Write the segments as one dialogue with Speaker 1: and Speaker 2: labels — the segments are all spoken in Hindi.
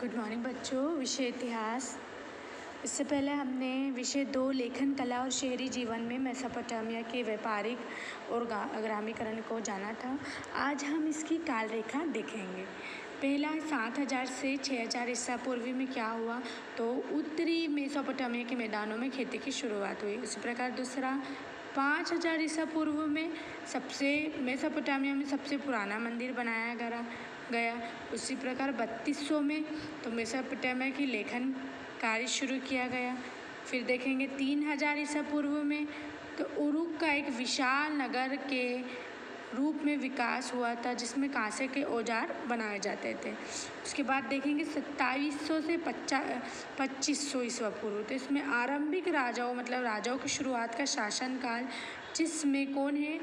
Speaker 1: गुड मॉर्निंग बच्चों। विषय इतिहास। इससे पहले हमने विषय 2 लेखन कला और शहरी जीवन में मेसोपोटामिया के व्यापारिक और ग्रामीकरण को जाना था। आज हम इसकी काल रेखा देखेंगे। पहला 7000 से 6000 ईसा पूर्व में क्या हुआ, तो उत्तरी मेसोपोटामिया के मैदानों में खेती की शुरुआत हुई। इसी प्रकार दूसरा 5000 ईसा पूर्व में मेसोपोटामिया में सबसे पुराना मंदिर बनाया गया। उसी प्रकार 3200 में तो मेसोपोटामिया की लेखन कार्य शुरू किया गया। फिर देखेंगे 3000 ईसा पूर्व में तो उरुक का एक विशाल नगर के रूप में विकास हुआ था, जिसमें कांसे के औजार बनाए जाते थे। उसके बाद देखेंगे 2700 से 2500 ईसा पूर्व, तो इसमें आरंभिक राजाओं मतलब राजाओं की शुरुआत का शासनकाल, जिसमें कौन है,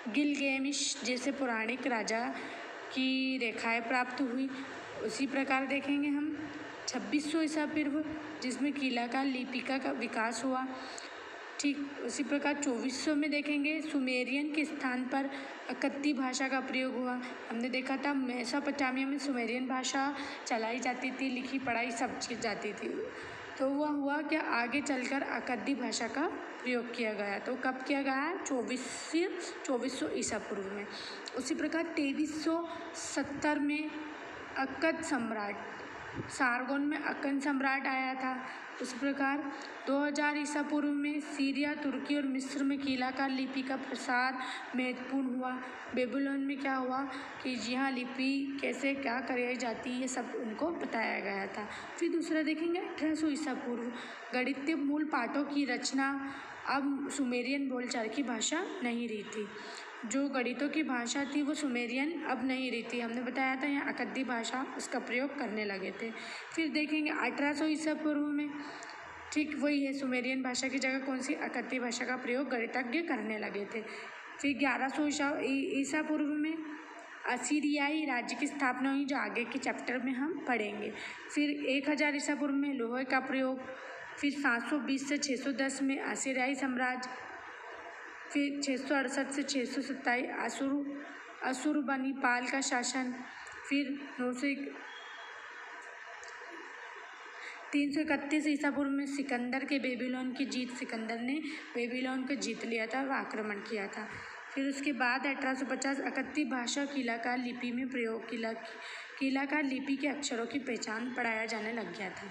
Speaker 1: गिलगेमिश जैसे पौराणिक राजा की रेखाएं प्राप्त हुई। उसी प्रकार देखेंगे हम 2600 ईसा पूर्व, जिसमें कीलाकार लिपिका का विकास हुआ। ठीक उसी प्रकार 2400 में देखेंगे सुमेरियन के स्थान पर अकद्दी भाषा का प्रयोग हुआ। हमने देखा था मेसोपोटामिया में सुमेरियन भाषा चलाई जाती थी, लिखी पढ़ाई सब चीज़ जाती थी। तो वह हुआ क्या, आगे चलकर अकद्दी भाषा का प्रयोग किया गया। तो कब किया गया है, 2400 ईसा पूर्व में। उसी प्रकार 2370 में अक्कद सम्राट सारगोन में अक्कद सम्राट आया था। उस प्रकार 2000 ईसा पूर्व में सीरिया, तुर्की और मिस्र में कीलाकार लिपि का प्रसार महत्वपूर्ण हुआ। बेबीलोन में क्या हुआ कि यहाँ लिपि कैसे क्या कराई जाती है, ये सब उनको बताया गया था। फिर दूसरा देखेंगे 1800 ईसा पूर्व, गणितीय मूल पाठों की रचना अब सुमेरियन बोलचाल की भाषा नहीं रही थी। जो गणितों की भाषा थी वो सुमेरियन अब नहीं रही थी। हमने बताया था यहाँ अकद्दी भाषा उसका प्रयोग करने लगे थे। फिर देखेंगे 1800 ईसा पूर्व में, ठीक वही है, सुमेरियन भाषा की जगह कौन सी, अकद्दी भाषा का प्रयोग गणितज्ञ करने लगे थे। फिर 1100 ईसा पूर्व में असीरियाई राज्य की स्थापना हुई, जो आगे के चैप्टर में हम पढ़ेंगे। फिर 1000 ईसा पूर्व में लोहे का प्रयोग। फिर 720 से 610 में असीरियाई साम्राज्य। फिर 668 से 627 अशुरबनीपाल का शासन। फिर 331 ईसा पूर्व में सिकंदर के बेबीलोन की जीत, सिकंदर ने बेबीलोन को जीत लिया था और आक्रमण किया था। फिर उसके बाद 1850 अकद्दी भाषा कीलाकार लिपि में प्रयोग, कीलाकार लिपि के अक्षरों की पहचान पढ़ाया जाने लग गया था।